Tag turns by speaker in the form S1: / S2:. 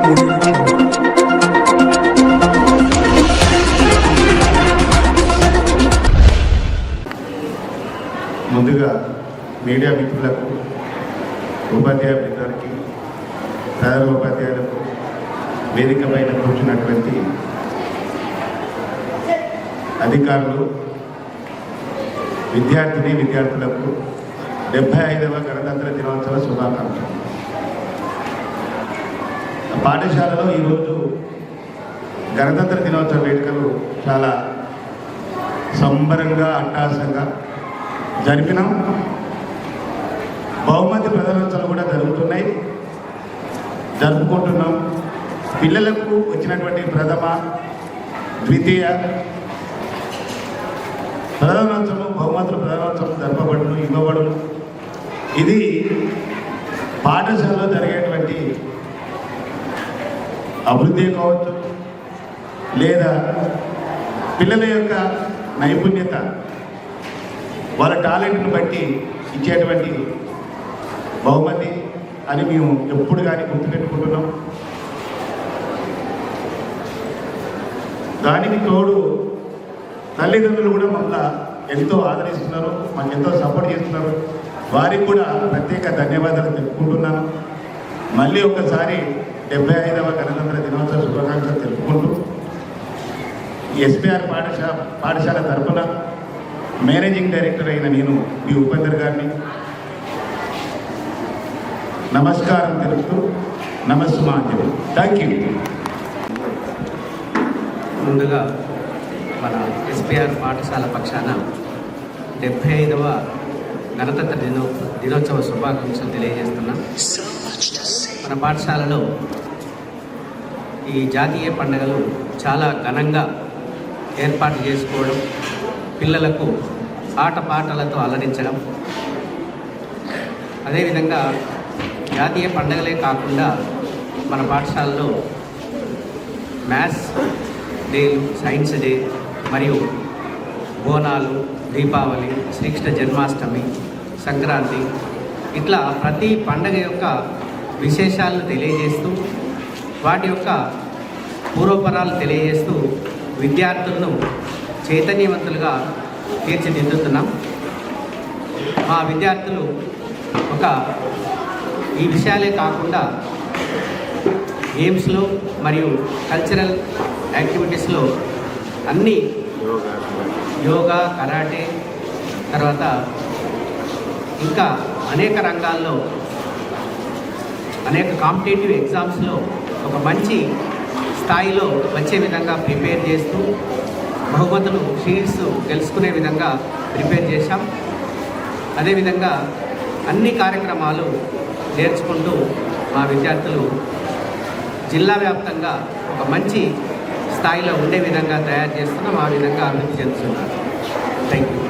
S1: ముందుగా మీడియా మిత్రులకు, ఉపాధ్యాయ మిత్రులకి, ప్రధాన ఉపాధ్యాయులకు, వేదిక పైన కూర్చున్నటువంటి అధికారులు, విద్యార్థులకు 75వ గణతంత్ర దినోత్సవ శుభాకాంక్షలు. పాఠశాలలో ఈరోజు గణతంత్ర దినోత్సవ వేడుకలు చాలా సంబరంగా, అట్టాసంగా జరిపినాం. బహుమతి ప్రదర్శనలు కూడా జరుపుకుంటున్నాం. పిల్లలకు వచ్చినటువంటి ప్రథమ, ద్వితీయ ప్రధానోత్సవం, బహుమతుల ప్రధానోత్సవం జరపబడును, ఇవ్వబడును. ఇది పాఠశాలలో జరిగేటువంటి అభివృద్ధి కావచ్చు, లేదా పిల్లల యొక్క నైపుణ్యత, వాళ్ళ టాలెంట్ను బట్టి ఇచ్చేటువంటి బహుమతి అని మేము ఎప్పుడు కానీ గుర్తుపెట్టుకుంటున్నాం. దానికి తోడు తల్లిదండ్రులు కూడా మమ్మల్ని ఎంతో ఆదరిస్తున్నారు, మాకు ఎంతో సపోర్ట్ చేస్తున్నారు. వారికి కూడా ప్రత్యేక ధన్యవాదాలు తెలుపుకుంటున్నాను. మళ్ళీ ఒకసారి 75వ గణతంత్ర దినోత్సవ శుభాకాంక్షలు తెలుపుకుంటూ ఎస్పీఆర్ పాఠశాల తరఫున మేనేజింగ్ డైరెక్టర్ అయిన నేను మీ ఉపేందర్ గారిని నమస్కారం తెలుపుతూ నమస్సుమాంజలి. Thank you.
S2: ముందుగా మన ఎస్పీఆర్ పాఠశాల పక్షాన 75వ గణతంత్ర దినోత్సవ శుభాకాంక్షలు తెలియజేస్తున్నాం. మన పాఠశాలలో ఈ జాతీయ పండుగలు చాలా ఘనంగా ఏర్పాటు చేసుకోవడం, పిల్లలకు ఆటపాటలతో అలరించడం, అదేవిధంగా జాతీయ పండుగలే కాకుండా మన పాఠశాలలో మ్యాథ్స్ డే, సైన్స్ డే మరియు బోనాలు, దీపావళి, శ్రీకృష్ణ జన్మాష్టమి, సంక్రాంతి, ఇట్లా ప్రతి పండుగ యొక్క విశేషాలను తెలియజేస్తూ వాటి యొక్క పూర్వపరాలు తెలియజేస్తూ విద్యార్థులను చైతన్యవంతులుగా తీర్చిదిద్దుతున్నాం. మా విద్యార్థులు ఈ విషయాలే కాకుండా గేమ్స్లో మరియు కల్చరల్ యాక్టివిటీస్లో అన్నీ యోగా, కరాటే, తర్వాత ఇంకా అనేక రంగాల్లో అనేక కాంపిటేటివ్ ఎగ్జామ్స్లో ఒక మంచి స్థాయిలో వచ్చే విధంగా ప్రిపేర్ చేస్తూ బహుమతులు, షీల్డ్స్ గెలుచుకునే విధంగా ప్రిపేర్ చేశాం. అదేవిధంగా అన్ని కార్యక్రమాలు నేర్చుకుంటూ మా విద్యార్థులు జిల్లా వ్యాప్తంగా ఒక మంచి స్థాయిలో ఉండే విధంగా తయారు చేస్తున్నాం. ఆ విధంగా అభివృద్ధి చెందుతున్నారు. Thank you.